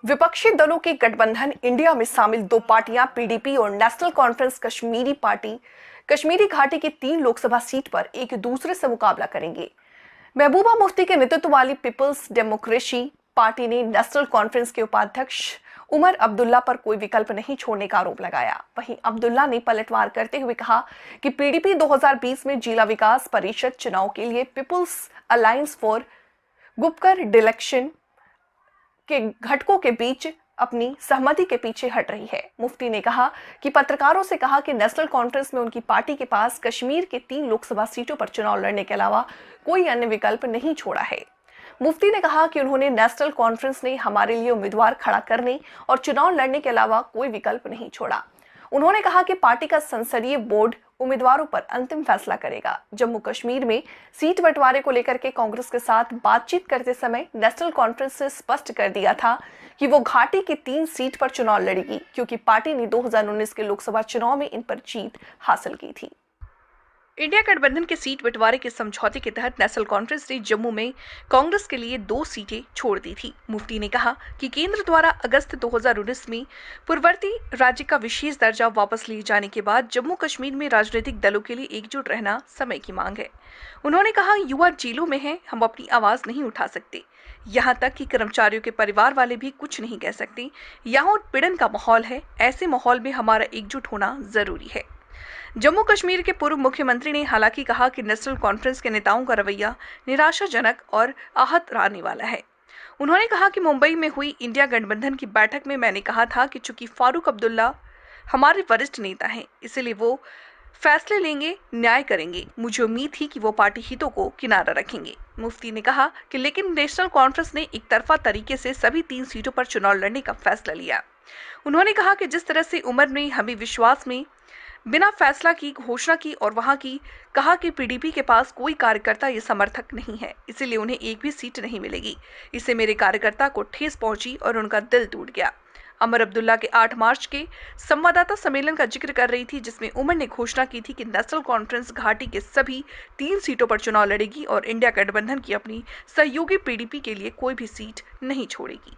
विपक्षी दलों के गठबंधन इंडिया में शामिल दो पार्टियां पीडीपी और national conference Kashmiri party Kashmiri घाटी की 3 लोकसभा सीट पर एक दूसरे से मुकाबला करेंगे। महबूबा मुफ्ती के नेतृत्व वाली पीपल्स डेमोक्रेसी पार्टी ने नेशनल कॉन्फ्रेंस के उपाध्यक्ष उमर अब्दुल्ला पर कोई विकल्प नहीं छोड़ने का आरोप लगाया। वहीं अब्दुल्ला ने पलटवार करते हुए कहा कि पीडीपी 2020 में जिला विकास परिषद चुनाव के लिए पीपल्स अलायंस फॉर गुपकर डिलेक्शन के घटकों के बीच अपनी सहमति के पीछे हट रही है। मुफ्ती ने कहा कि पत्रकारों से कहा कि नेशनल कॉन्फ्रेंस में उनकी पार्टी के पास कश्मीर के 3 लोकसभा सीटों पर चुनाव लड़ने के अलावा कोई अन्य विकल्प नहीं छोड़ा है। मुफ्ती ने कहा कि उन्होंने नेशनल कॉन्फ्रेंस ने हमारे लिए उम्मीदवार खड़ा करने और चुनाव लड़ने के अलावा कोई विकल्प नहीं छोड़ा। उन्होंने कहा कि पार्टी का संसदीय बोर्ड उम्मीदवारों पर अंतिम फैसला करेगा। जम्मू कश्मीर में सीट बंटवारे को लेकर के कांग्रेस के साथ बातचीत करते समय नेशनल कॉन्फ्रेंस ने स्पष्ट कर दिया था कि वो घाटी की 3 सीट पर चुनाव लड़ेगी, क्योंकि पार्टी ने 2019 के लोकसभा चुनाव में इन पर जीत हासिल की थी। इंडिया गठबंधन के सीट बंटवारे के समझौते के तहत नेशनल कॉन्फ्रेंस ने जम्मू में कांग्रेस के लिए 2 सीटें छोड़ दी थी। मुफ्ती ने कहा कि केंद्र द्वारा अगस्त 2019 में पूर्ववर्ती राज्य का विशेष दर्जा वापस लिए जाने के बाद जम्मू कश्मीर में राजनीतिक दलों के लिए एकजुट रहना समय की मांग है। उन्होंने कहा, युवा जेलों में हैं, हम अपनी आवाज नहीं उठा सकते। यहाँ तक कि कर्मचारियों के परिवार वाले भी कुछ नहीं कह सकते। यहाँ उत्पीड़न का माहौल है। ऐसे माहौल में हमारा एकजुट होना जरूरी है। जम्मू कश्मीर के पूर्व मुख्यमंत्री ने हालांकि कहा कि नेशनल कॉन्फ्रेंस के नेताओं का रवैया निराशाजनक और आहत रहने वाला है। उन्होंने कहा कि मुंबई में हुई इंडिया गठबंधन की बैठक में मैंने कहा था कि चूंकि फारूक अब्दुल्ला हमारे वरिष्ठ नेता हैं, इसलिए वो फैसले लेंगे, न्याय करेंगे। मुझे उम्मीद थी कि वो पार्टी हितों को किनारा रखेंगे। मुफ्ती ने कहा कि लेकिन नेशनल कॉन्फ्रेंस ने एक तरफा तरीके से सभी 3 सीटों पर चुनाव लड़ने का फैसला लिया। उन्होंने कहा कि जिस तरह से उमर ने हमें विश्वास में बिना फैसला की घोषणा की और वहां की कहा कि पीडीपी के पास कोई कार्यकर्ता या समर्थक नहीं है, इसीलिए उन्हें एक भी सीट नहीं मिलेगी। इससे मेरे कार्यकर्ता को ठेस पहुंची और उनका दिल टूट गया। उमर अब्दुल्ला के 8 मार्च के संवाददाता सम्मेलन का जिक्र कर रही थी, जिसमें उमर ने घोषणा की थी कि नेशनल कॉन्फ्रेंस घाटी के सभी 3 सीटों पर चुनाव लड़ेगी और इंडिया गठबंधन की अपनी सहयोगी पीडीपी के लिए कोई भी सीट नहीं छोड़ेगी।